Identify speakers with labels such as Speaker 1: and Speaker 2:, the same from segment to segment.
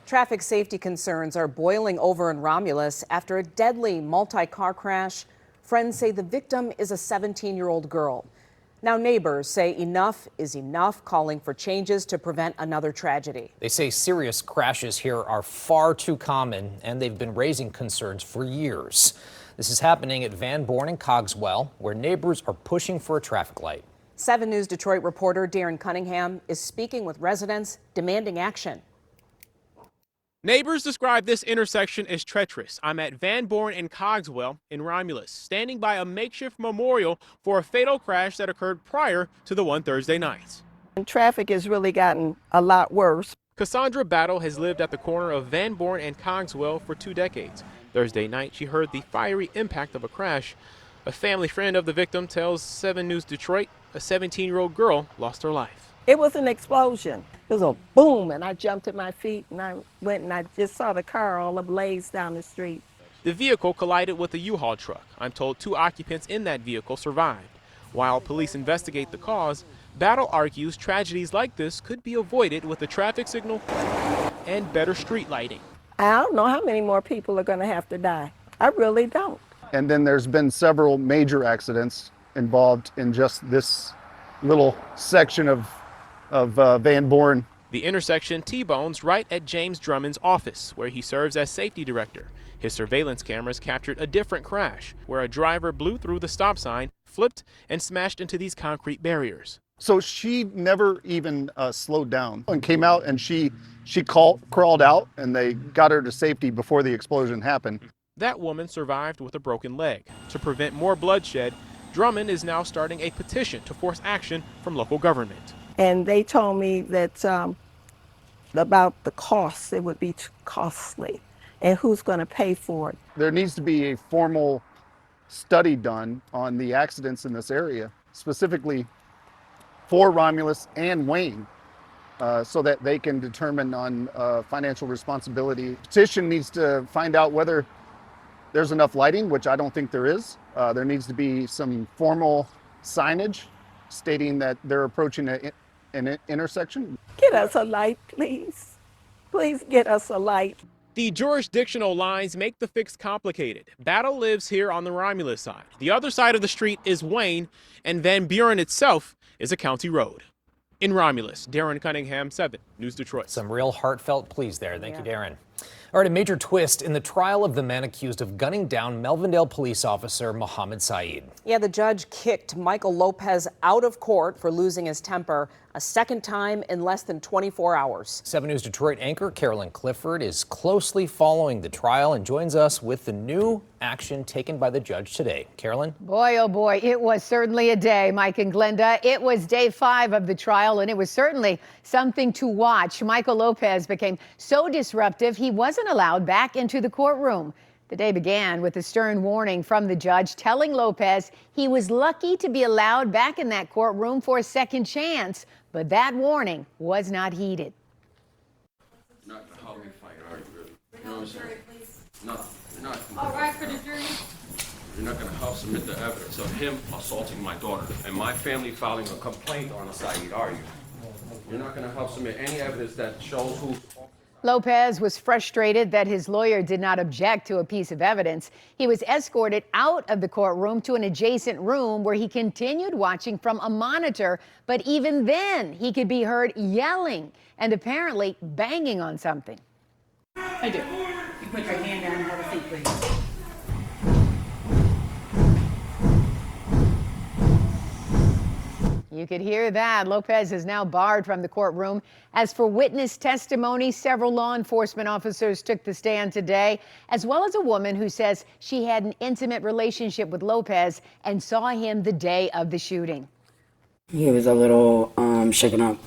Speaker 1: Traffic safety concerns are boiling over in Romulus after a deadly multi-car crash. Friends say the victim is a 17-year-old girl. Now neighbors say enough is enough, calling for changes to prevent another tragedy.
Speaker 2: They say serious crashes here are far too common, and they've been raising concerns for years. This is happening at Buren and Cogswell, where neighbors are pushing for a traffic light.
Speaker 1: 7 News Detroit reporter Darren Cunningham is speaking with residents demanding action.
Speaker 3: Neighbors describe this intersection as treacherous. I'm at Buren and Cogswell in Romulus, standing by a makeshift memorial for a fatal crash that occurred prior to the one Thursday night.
Speaker 4: Traffic has really gotten a lot worse.
Speaker 3: Cassandra Battle has lived at the corner of Buren and Cogswell for 2 decades. Thursday night, she heard the fiery impact of a crash. A family friend of the victim tells 7 News Detroit a 17-year-old girl lost her life.
Speaker 4: It was an explosion. It was a boom, and I jumped to my feet, and I went and I just saw the car all ablaze down the street.
Speaker 3: The vehicle collided with a U-Haul truck. I'm told 2 occupants in that vehicle survived. While police investigate the cause, Battle argues tragedies like this could be avoided with a traffic signal and better street lighting.
Speaker 4: I don't know how many more people are going to have to die. I really don't.
Speaker 5: And then there's been several major accidents involved in just this little section of Buren.
Speaker 3: The intersection T-bones right at James Drummond's office, where he serves as safety director. His surveillance cameras captured a different crash, where a driver blew through the stop sign, flipped, and smashed into these concrete barriers.
Speaker 5: So she never even slowed down and came out, and she crawled out, and they got her to safety before the explosion happened.
Speaker 3: That woman survived with a broken leg. To prevent more bloodshed, Drummond is now starting a petition to force action from local government.
Speaker 4: And they told me that about the costs, it would be too costly, and who's going to pay for it.
Speaker 5: There needs to be a formal study done on the accidents in this area, specifically for Romulus and Wayne, so that they can determine on financial responsibility. Petition needs to find out whether there's enough lighting, which I don't think there is. There needs to be some formal signage stating that they're approaching an intersection.
Speaker 4: Get us a light, please. Please get us a light.
Speaker 3: The jurisdictional lines make the fix complicated. Battle lives here on the Romulus side. The other side of the street is Wayne, and Buren itself is a county road. In Romulus, Darren Cunningham, 7 News Detroit.
Speaker 2: Some real heartfelt pleas there. Thank you, Darren. All right, a major twist in the trial of the man accused of gunning down Melvindale police officer Mohammed Saeed.
Speaker 1: Yeah, the judge kicked Michael Lopez out of court for losing his temper a second time in less than 24 hours.
Speaker 2: 7 News Detroit anchor Carolyn Clifford is closely following the trial and joins us with the new action taken by the judge today. Carolyn?
Speaker 6: Boy, oh boy, it was certainly a day, Mike and Glenda. It was day 5 of the trial, and it was certainly something to watch. Michael Lopez became so disruptive, he wasn't allowed back into the courtroom. The day began with a stern warning from the judge telling Lopez he was lucky to be allowed back in that courtroom for a second chance, but that warning was not heeded.
Speaker 7: You're not going to help me fight, are you, really? You know what I'm saying? No, you're not. All right, for the jury. You're not going to help submit the evidence of him assaulting my daughter and my family filing a complaint on Saeed, are you? You're not going to help submit any evidence that shows who.
Speaker 6: Lopez was frustrated that his lawyer did not object to a piece of evidence. He was escorted out of the courtroom to an adjacent room where he continued watching from a monitor. But even then, he could be heard yelling and apparently banging on something.
Speaker 8: I do. You put your hand down and have a seat, please.
Speaker 6: You could hear that. Lopez is now barred from the courtroom. As for witness testimony, several law enforcement officers took the stand today, as well as a woman who says she had an intimate relationship with Lopez and saw him the day of the shooting.
Speaker 9: He was a little shaken up.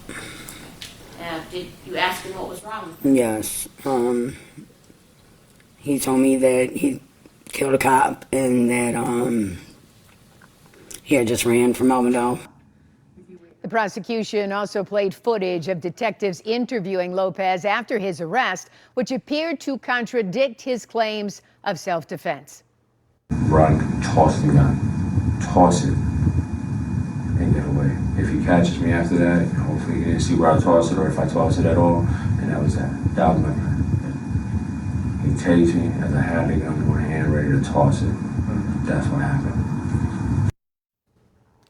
Speaker 8: Did you ask him what was wrong?
Speaker 9: Yes. He told me that he killed a cop and that he had just ran from Melvindale.
Speaker 6: The prosecution also played footage of detectives interviewing Lopez after his arrest, which appeared to contradict his claims of self-defense.
Speaker 10: Run, toss the gun, toss it, and get away. If he catches me after that, hopefully he didn't see where I tossed it or if I tossed it at all, and that was that. That was my plan. He tased me as I had the gun in my hand ready to toss it. That's what happened.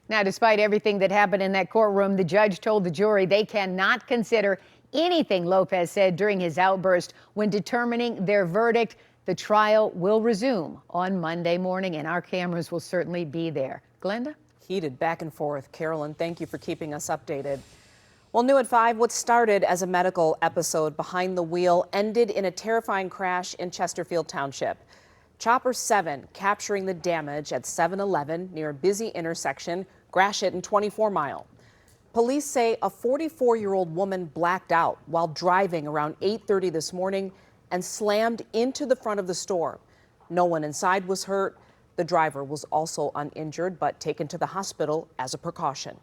Speaker 6: Now, despite everything that happened in that courtroom, the judge told the jury they cannot consider anything Lopez said during his outburst when determining their verdict. The trial will resume on Monday morning, and our cameras will certainly be there. Glenda?
Speaker 1: Heated back and forth. Carolyn, thank you for keeping us updated. Well, new at 5, what started as a medical episode behind the wheel ended in a terrifying crash in Chesterfield Township. Chopper 7 capturing the damage at 7-Eleven near a busy intersection, Gratiot and 24 Mile. Police say a 44-year-old woman blacked out while driving around 8:30 this morning and slammed into the front of the store. No one inside was hurt. The driver was also uninjured but taken to the hospital as a precaution.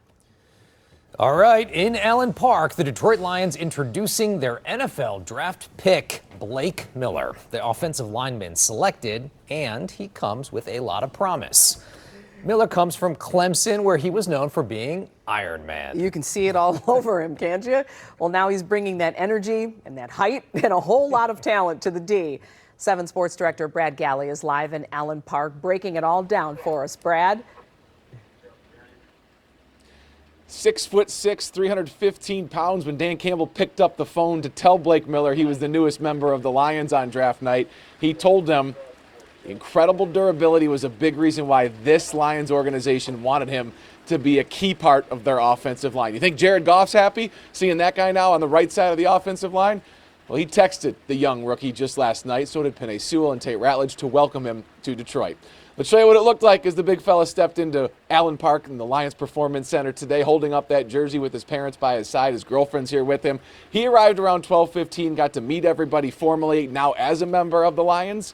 Speaker 2: All right, in Allen Park, the Detroit Lions introducing their NFL draft pick, Blake Miller, the offensive lineman selected, and he comes with a lot of promise. Miller comes from Clemson, where he was known for being Iron Man.
Speaker 1: You can see it all over him, can't you? Well, now he's bringing that energy and that height and a whole lot of talent to the D. 7 Sports Director Brad Galley is live in Allen Park, breaking it all down for us. Brad?
Speaker 11: 6'6", 315 pounds. When Dan Campbell picked up the phone to tell Blake Miller he was the newest member of the Lions on draft night, he told them incredible durability was a big reason why this Lions organization wanted him to be a key part of their offensive line. You think Jared Goff's happy seeing that guy now on the right side of the offensive line? Well, he texted the young rookie just last night. So did Penei Sewell and Tate Ratledge to welcome him to Detroit. Let's show you what it looked like as the big fella stepped into Allen Park in the Lions Performance Center today, holding up that jersey with his parents by his side. His girlfriend's here with him. He arrived around 12:15, got to meet everybody formally now as a member of the Lions.